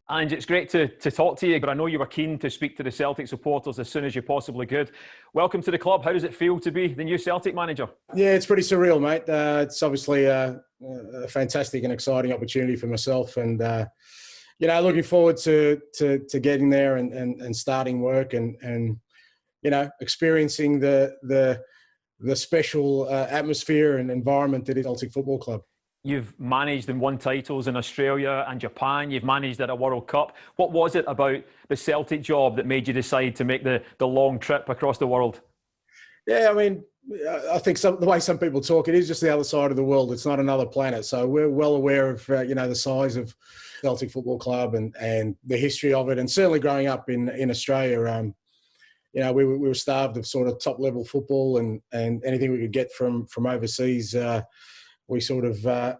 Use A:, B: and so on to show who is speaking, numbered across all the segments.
A: Ange, it's great to talk to you, but I know you were keen to speak to the Celtic supporters as soon as you possibly could. Welcome to the club. How does it feel to be the new Celtic manager?
B: Yeah, it's pretty surreal, mate. It's obviously a fantastic and exciting opportunity for myself, and looking forward to getting there and starting work and experiencing the special atmosphere and environment that is Celtic Football Club.
A: You've managed and won titles in Australia and Japan. You've managed at a World Cup. What was it about the Celtic job that made you decide to make the long trip across the world?
B: Yeah, I mean, I think the way some people talk, it is just the other side of the world. It's not another planet. So we're well aware of, the size of Celtic Football Club and the history of it. And certainly growing up in Australia, we were starved of sort of top-level football and anything we could get from overseas. We sort of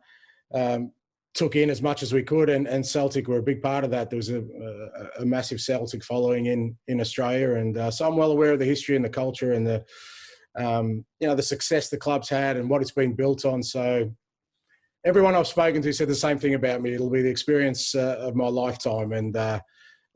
B: took in as much as we could, and Celtic were a big part of that. There was a massive Celtic following in Australia, and so I'm well aware of the history and the culture and the success the club's had and what it's been built on. So everyone I've spoken to said the same thing about me. It'll be the experience of my lifetime, and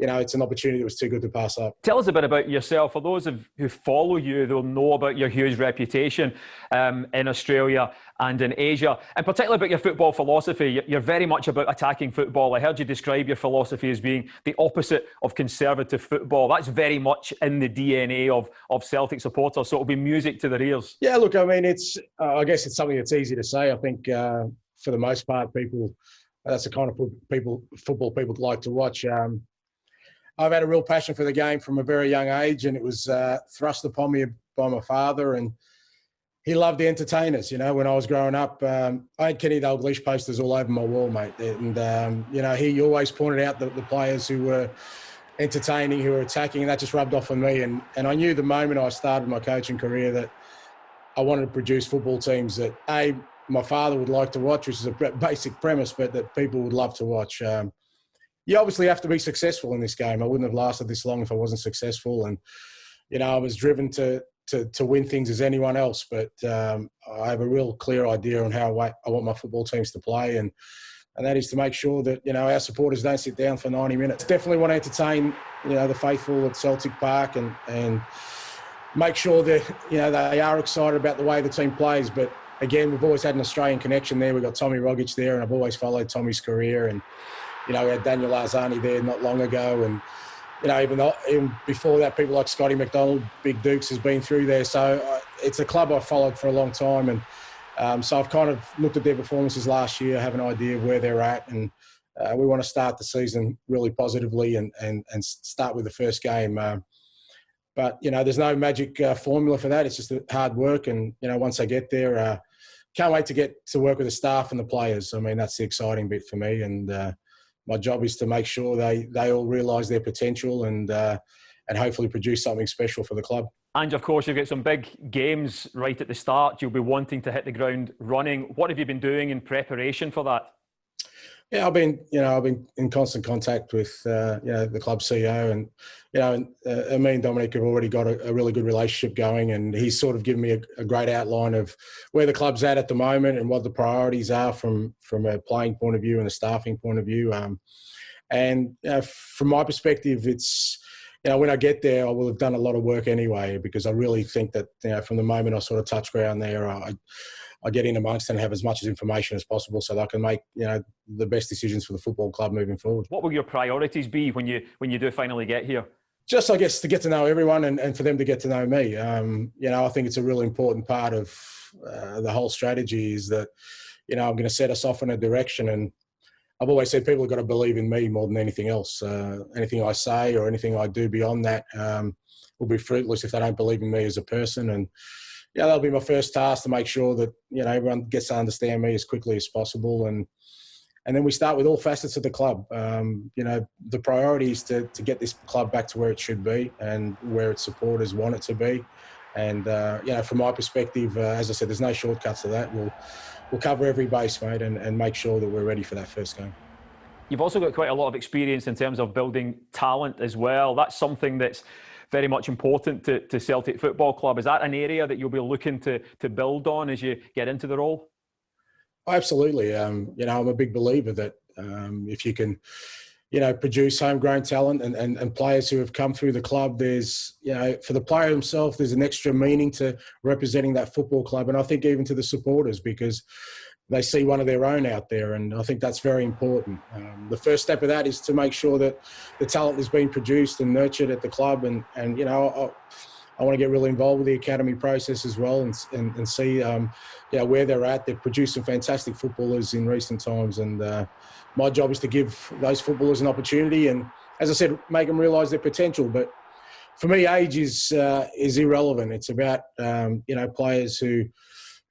B: it's an opportunity that was too good to pass up.
A: Tell us a bit about yourself. For those who follow you, they'll know about your huge reputation in Australia and in Asia, and particularly about your football philosophy. You're very much about attacking football. I heard you describe your philosophy as being the opposite of conservative football. That's very much in the DNA of Celtic supporters, so it'll be music to their ears.
B: Yeah, look, I mean, I guess it's something that's easy to say. I think for the most part, that's the kind of football people like to watch. I've had a real passion for the game from a very young age, and it was thrust upon me by my father, and he loved the entertainers. When I was growing up, I had Kenny Dalglish posters all over my wall, mate. And, he always pointed out the players who were entertaining, who were attacking, and that just rubbed off on me. And I knew the moment I started my coaching career that I wanted to produce football teams that, my father would like to watch, which is a basic premise, but that people would love to watch. You obviously have to be successful in this game. I wouldn't have lasted this long if I wasn't successful. And, I was driven to win things as anyone else. But I have a real clear idea on how I want my football teams to play. And that is to make sure that, our supporters don't sit down for 90 minutes. Definitely want to entertain, the faithful at Celtic Park and make sure that, they are excited about the way the team plays. But, again, we've always had an Australian connection there. We've got Tommy Rogic there, and I've always followed Tommy's career. And we had Daniel Arzani there not long ago. And, even before that, people like Scotty McDonald, Big Dukes has been through there. So it's a club I've followed for a long time. And so I've kind of looked at their performances last year, have an idea of where they're at. And we want to start the season really positively and start with the first game. But, there's no magic formula for that. It's just hard work. And, once I get there, can't wait to get to work with the staff and the players. I mean, that's the exciting bit for me. And my job is to make sure they all realise their potential and hopefully produce something special for the club.
A: And of course, you've got some big games right at the start. You'll be wanting to hit the ground running. What have you been doing in preparation for that?
B: Yeah, I've been in constant contact with, the club CEO, and, me and Dominic have already got a really good relationship going, and he's sort of given me a great outline of where the club's at the moment and what the priorities are from a playing point of view and a staffing point of view. From my perspective, it's, when I get there, I will have done a lot of work anyway, because I really think that, from the moment I sort of touch ground there, I get in amongst and have as much information as possible so that I can make, the best decisions for the football club moving forward.
A: What will your priorities be when you do finally get here?
B: Just, I guess, to get to know everyone and for them to get to know me. I think it's a really important part of the whole strategy is that, I'm going to set us off in a direction. And I've always said people have got to believe in me more than anything else. Anything I say or anything I do beyond that will be fruitless if they don't believe in me as a person. And that'll be my first task, to make sure that, everyone gets to understand me as quickly as possible. And then we start with all facets of the club. The priority is to get this club back to where it should be and where its supporters want it to be. And, from my perspective, as I said, there's no shortcuts to that. We'll cover every base, mate, and make sure that we're ready for that first game.
A: You've also got quite a lot of experience in terms of building talent as well. That's something that's very much important to Celtic Football Club. Is that an area that you'll be looking to build on as you get into the role?
B: Absolutely. I'm a big believer that if you can, produce homegrown talent and players who have come through the club, there's, for the player himself, there's an extra meaning to representing that football club. And I think even to the supporters, because they see one of their own out there. And I think that's very important. The first step of that is to make sure that the talent is being produced and nurtured at the club. And I want to get really involved with the academy process as well and see where they're at. They've produced some fantastic footballers in recent times, and my job is to give those footballers an opportunity and, as I said, make them realise their potential. But for me, age is irrelevant. It's about players who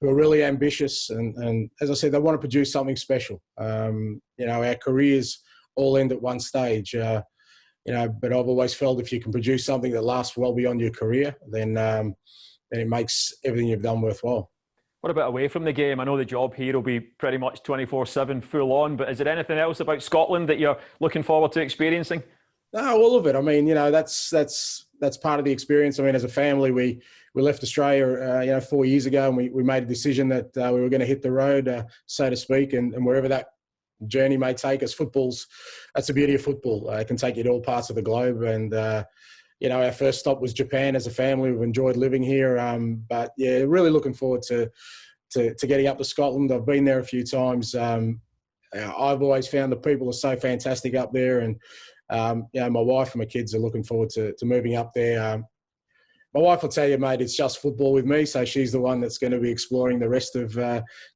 B: are really ambitious and, as I said, they want to produce something special. Our careers all end at one stage. But I've always felt if you can produce something that lasts well beyond your career, then it makes everything you've done worthwhile.
A: What about away from the game? I know the job here will be pretty much 24/7 full on, but is there anything else about Scotland that you're looking forward to experiencing?
B: No, all of it. I mean, that's part of the experience. I mean, as a family, we left Australia, 4 years ago, and we made a decision that we were going to hit the road, so to speak, and wherever that journey may take us. That's the beauty of football. It can take you to all parts of the globe. And, our first stop was Japan as a family. We've enjoyed living here. But yeah, really looking forward to getting up to Scotland. I've been there a few times. I've always found the people are so fantastic up there. And, my wife and my kids are looking forward to moving up there. My wife will tell you, mate, it's just football with me. So she's the one that's going to be exploring the rest of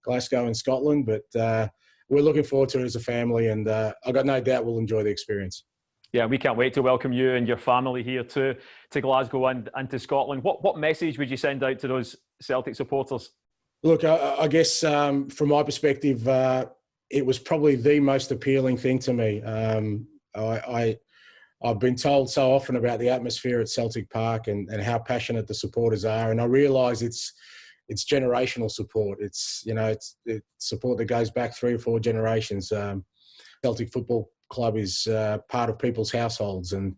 B: Glasgow and Scotland. But, we're looking forward to it as a family, and I've got no doubt we'll enjoy the experience.
A: Yeah, we can't wait to welcome you and your family here to Glasgow and to Scotland. What message would you send out to those Celtic supporters?
B: Look, I guess from my perspective, it was probably the most appealing thing to me. I've been told so often about the atmosphere at Celtic Park and how passionate the supporters are, and I realise it's generational support. It's support that goes back 3 or 4 generations. Celtic Football Club is part of people's households, and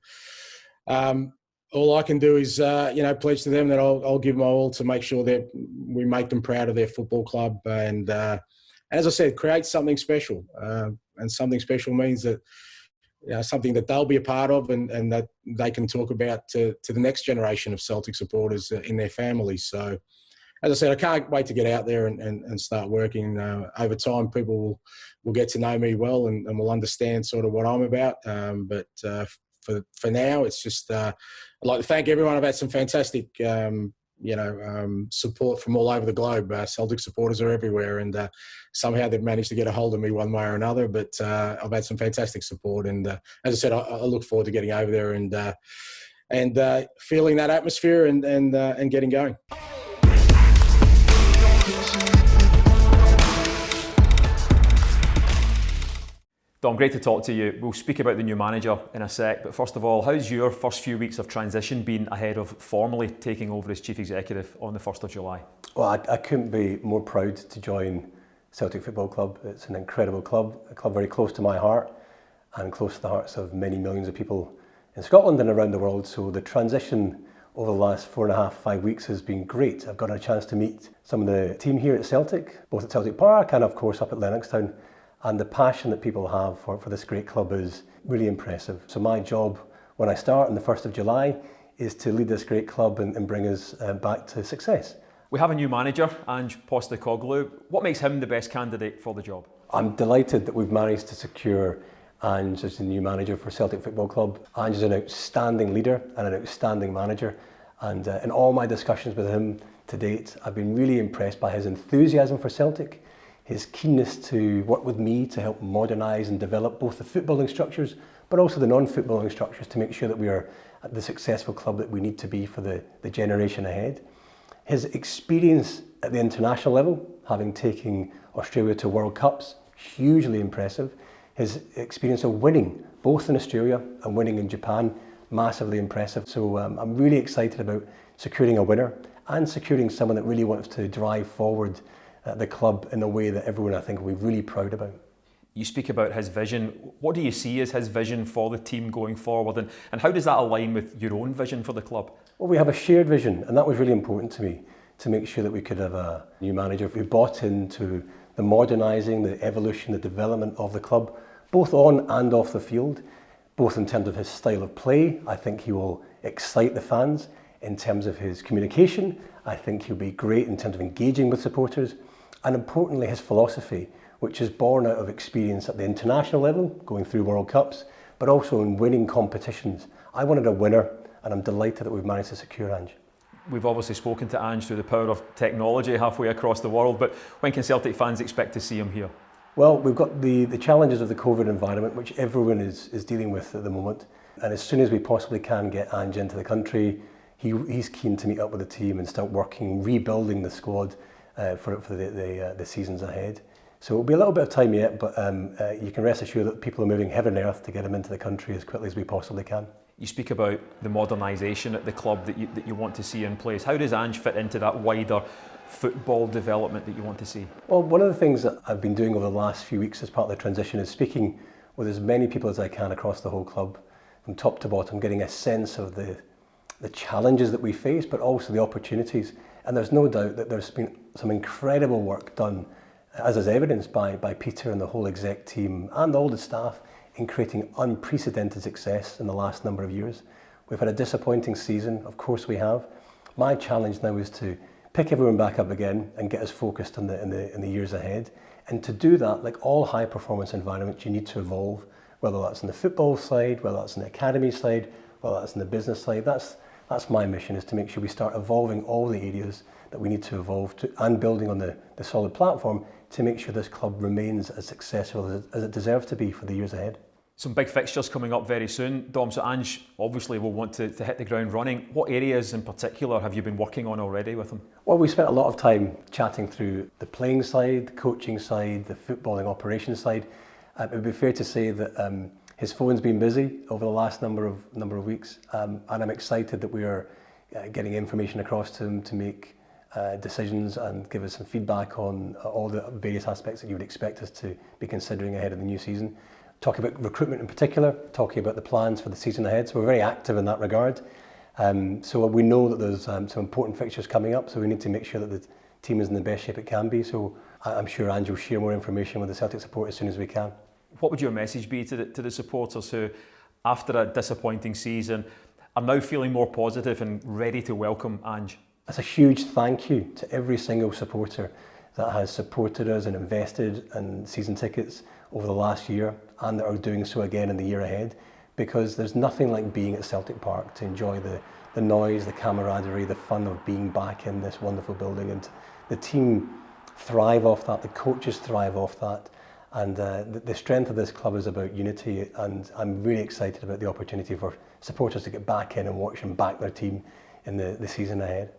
B: all I can do is pledge to them that I'll give my all to make sure that we make them proud of their football club, and as I said, create something special. And something special means that something that they'll be a part of, and that they can talk about to the next generation of Celtic supporters in their families. So, as I said, I can't wait to get out there and start working. Over time, people will get to know me well and will understand sort of what I'm about. But for now, it's just I'd like to thank everyone. I've had some fantastic, support from all over the globe. Celtic supporters are everywhere, and somehow they've managed to get a hold of me one way or another. But I've had some fantastic support, and as I said, I look forward to getting over there and feeling that atmosphere and getting going.
A: Dom, great to talk to you. We'll speak about the new manager in a sec, but first of all, how's your first few weeks of transition been ahead of formally taking over as Chief Executive on the 1st of July?
C: Well, I couldn't be more proud to join Celtic Football Club. It's an incredible club, a club very close to my heart and close to the hearts of many millions of people in Scotland and around the world. So the transition over the last 4.5, 5 weeks has been great. I've got a chance to meet some of the team here at Celtic, both at Celtic Park and of course up at Lennoxtown. And the passion that people have for this great club is really impressive. So my job when I start on the 1st of July is to lead this great club and bring us back to success.
A: We have a new manager, Ange Postecoglou. What makes him the best candidate for the job?
C: I'm delighted that we've managed to secure Ange as the new manager for Celtic Football Club. Ange is an outstanding leader and an outstanding manager. And in all my discussions with him to date, I've been really impressed by his enthusiasm for Celtic, his keenness to work with me to help modernise and develop both the footballing structures, but also the non-footballing structures to make sure that we are at the successful club that we need to be for the generation ahead. His experience at the international level, having taken Australia to World Cups, hugely impressive. His experience of winning, both in Australia and winning in Japan, massively impressive. So I'm really excited about securing a winner and securing someone that really wants to drive forward the club in a way that everyone, I think, will be really proud about.
A: You speak about his vision. What do you see as his vision for the team going forward, and how does that align with your own vision for the club?
C: Well, we have a shared vision, and that was really important to me, to make sure that we could have a new manager who bought into the modernising, the evolution, the development of the club, both on and off the field, both in terms of his style of play. I think he will excite the fans. In terms of his communication, I think he'll be great in terms of engaging with supporters, and importantly his philosophy, which is born out of experience at the international level, going through World Cups, but also in winning competitions. I wanted a winner, and I'm delighted that we've managed to secure Ange.
A: We've obviously spoken to Ange through the power of technology halfway across the world, but when can Celtic fans expect to see him here?
C: Well, we've got the challenges of the COVID environment, which everyone is dealing with at the moment. And as soon as we possibly can get Ange into the country, he's keen to meet up with the team and start working, rebuilding the squad for the seasons ahead. So it'll be a little bit of time yet, but you can rest assured that people are moving heaven and earth to get him into the country as quickly as we possibly can.
A: You speak about the modernisation at the club that you want to see in place. How does Ange fit into that wider football development that you want to see?
C: Well, one of the things that I've been doing over the last few weeks as part of the transition is speaking with as many people as I can across the whole club, from top to bottom, getting a sense of the challenges that we face, but also the opportunities. And there's no doubt that there's been some incredible work done, as is evidenced by Peter and the whole exec team and all the staff, in creating unprecedented success in the last number of years. We've had a disappointing season, of course we have. My challenge now is to pick everyone back up again and get us focused in the years ahead. And to do that, like all high performance environments, you need to evolve, whether that's on the football side, whether that's on the academy side, whether that's on the business side. That's my mission, is to make sure we start evolving all the areas that we need to evolve to, and building on the solid platform to make sure this club remains as successful as it deserves to be for the years ahead.
A: Some big fixtures coming up very soon, Dom, so Ange obviously will want to hit the ground running. What areas in particular have you been working on already with him?
C: Well, we spent a lot of time chatting through the playing side, the coaching side, the footballing operations side. It would be fair to say that his phone's been busy over the last number of weeks, and I'm excited that we are getting information across to him to make decisions and give us some feedback on all the various aspects that you would expect us to be considering ahead of the new season. Talking about recruitment in particular, talking about the plans for the season ahead. So we're very active in that regard. So we know that there's some important fixtures coming up, so we need to make sure that the team is in the best shape it can be. So I'm sure Ange will share more information with the Celtic support as soon as we can. What
A: would your message be to the supporters who, after a disappointing season, are now feeling more positive and ready to welcome Ange?
C: That's a huge thank you to every single supporter that has supported us and invested in season tickets over the last year, and that are doing so again in the year ahead, because there's nothing like being at Celtic Park to enjoy the noise, the camaraderie, the fun of being back in this wonderful building. And the team thrive off that, the coaches thrive off that, and the strength of this club is about unity, and I'm really excited about the opportunity for supporters to get back in and watch and back their team in the season ahead.